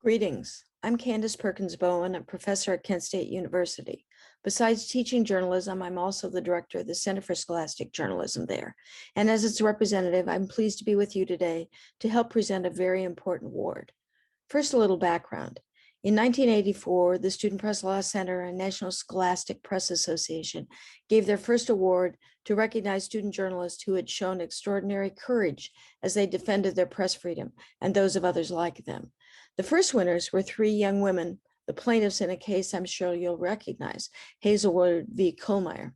Greetings. I'm Candace Perkins Bowen, a professor at Kent State University. Besides teaching journalism, I'm also the director of the Center for Scholastic Journalism there. And as its representative, I'm pleased to be with you today to help present a very important award. First, a little background. In 1984, the Student Press Law Center and National Scholastic Press Association gave their first award to recognize student journalists who had shown extraordinary courage as they defended their press freedom and those of others like them. The first winners were three young women, the plaintiffs in a case I'm sure you'll recognize, Hazelwood v. Kohlmeyer.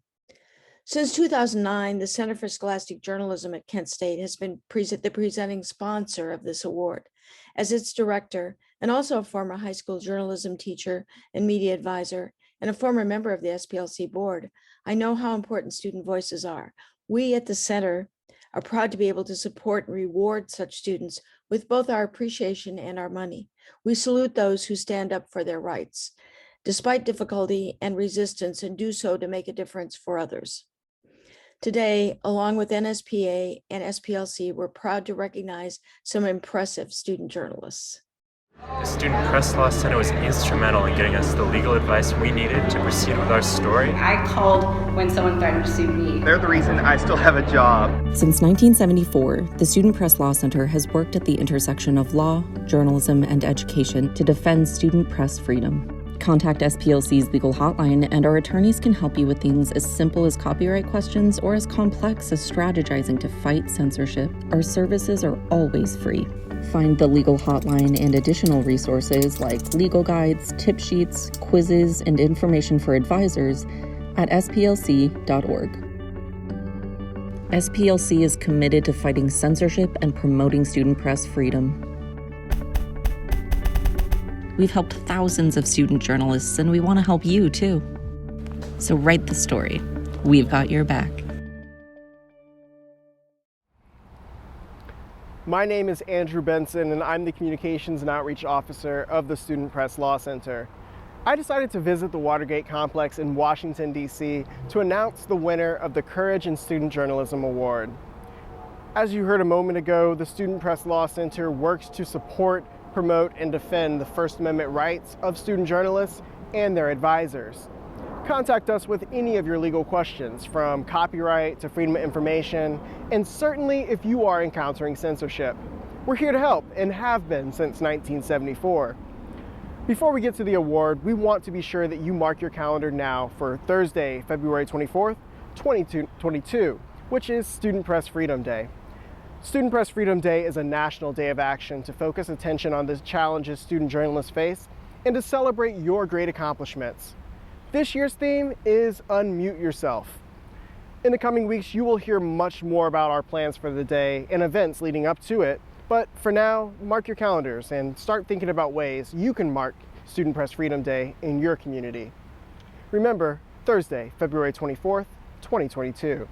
Since 2009, the Center for Scholastic Journalism at Kent State has been the presenting sponsor of this award. As its director, and also a former high school journalism teacher and media advisor, and a former member of the SPLC board, I know how important student voices are. We at the center are proud to be able to support and reward such students with both our appreciation and our money. We salute those who stand up for their rights, despite difficulty and resistance, and do so to make a difference for others. Today, along with NSPA and SPLC, we're proud to recognize some impressive student journalists. The Student Press Law Center was instrumental in getting us the legal advice we needed to proceed with our story. I called when someone threatened to sue me. They're the reason I still have a job. Since 1974, the Student Press Law Center has worked at the intersection of law, journalism, and education to defend student press freedom. Contact SPLC's legal hotline, and our attorneys can help you with things as simple as copyright questions or as complex as strategizing to fight censorship. Our services are always free. Find the legal hotline and additional resources like legal guides, tip sheets, quizzes, and information for advisors at splc.org. SPLC is committed to fighting censorship and promoting student press freedom. We've helped thousands of student journalists, and we want to help you too. So write the story. We've got your back. My name is Andrew Benson, and I'm the Communications and Outreach Officer of the Student Press Law Center. I decided to visit the Watergate complex in Washington, D.C. to announce the winner of the Courage in Student Journalism Award. As you heard a moment ago, the Student Press Law Center works to support, promote, and defend the First Amendment rights of student journalists and their advisors. Contact us with any of your legal questions, from copyright to freedom of information, and certainly if you are encountering censorship. We're here to help and have been since 1974. Before we get to the award, we want to be sure that you mark your calendar now for Thursday, February 24th, 2022, which is Student Press Freedom Day. Student Press Freedom Day is a national day of action to focus attention on the challenges student journalists face and to celebrate your great accomplishments. This year's theme is Unmute Yourself. In the coming weeks, you will hear much more about our plans for the day and events leading up to it. But for now, mark your calendars and start thinking about ways you can mark Student Press Freedom Day in your community. Remember, Thursday, February 24th, 2022.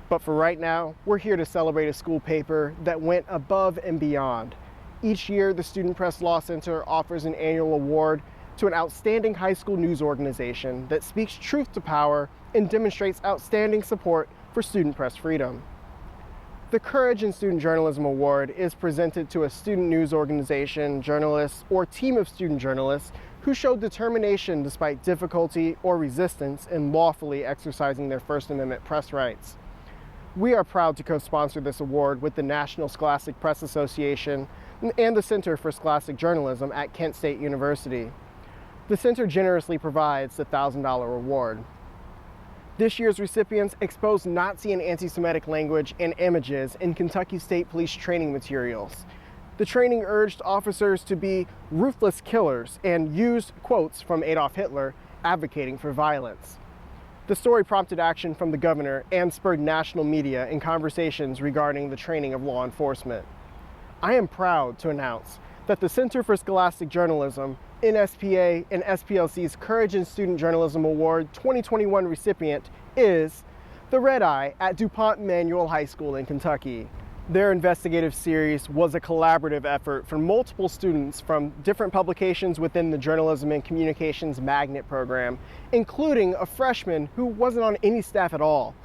But for right now, we're here to celebrate a school paper that went above and beyond. Each year, the Student Press Law Center offers an annual award to an outstanding high school news organization that speaks truth to power and demonstrates outstanding support for student press freedom. The Courage in Student Journalism Award is presented to a student news organization, journalist, or team of student journalists who showed determination despite difficulty or resistance in lawfully exercising their First Amendment press rights. We are proud to co-sponsor this award with the National Scholastic Press Association and the Center for Scholastic Journalism at Kent State University. The center generously provides the $1,000 award. This year's recipients exposed Nazi and anti-Semitic language and images in Kentucky State Police training materials. The training urged officers to be ruthless killers and used quotes from Adolf Hitler advocating for violence. The story prompted action from the governor and spurred national media and conversations regarding the training of law enforcement. I am proud to announce that the Center for Scholastic Journalism, NSPA, and SPLC's Courage in Student Journalism Award 2021 recipient is the Red Eye at DuPont Manual High School in Kentucky. Their investigative series was a collaborative effort from multiple students from different publications within the Journalism and Communications Magnet program, including a freshman who wasn't on any staff at all.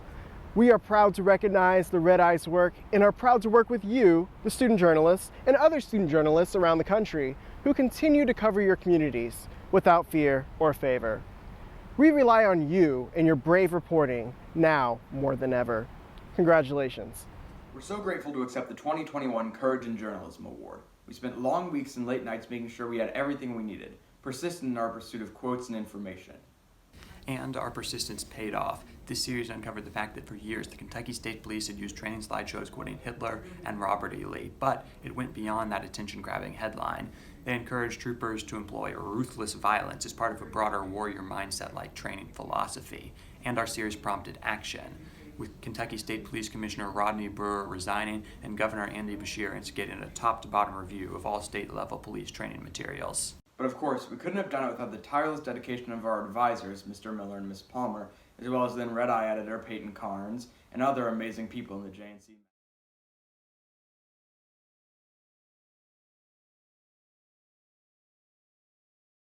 We are proud to recognize the Red Eye's work and are proud to work with you, the student journalists, and other student journalists around the country who continue to cover your communities without fear or favor. We rely on you and your brave reporting now more than ever. Congratulations. We're so grateful to accept the 2021 Courage in Journalism Award. We spent long weeks and late nights making sure we had everything we needed, persistent in our pursuit of quotes and information. And our persistence paid off. This series uncovered the fact that for years the Kentucky State Police had used training slideshows quoting Hitler and Robert E. Lee, but it went beyond that attention-grabbing headline. They encouraged troopers to employ ruthless violence as part of a broader warrior mindset like training philosophy, and our series prompted action, with Kentucky State Police Commissioner Rodney Brewer resigning and Governor Andy Beshear instigating a top-to-bottom review of all state-level police training materials. But of course, we couldn't have done it without the tireless dedication of our advisors, Mr. Miller and Ms. Palmer, as well as then Red Eye editor Peyton Carnes, and other amazing people in the JNC.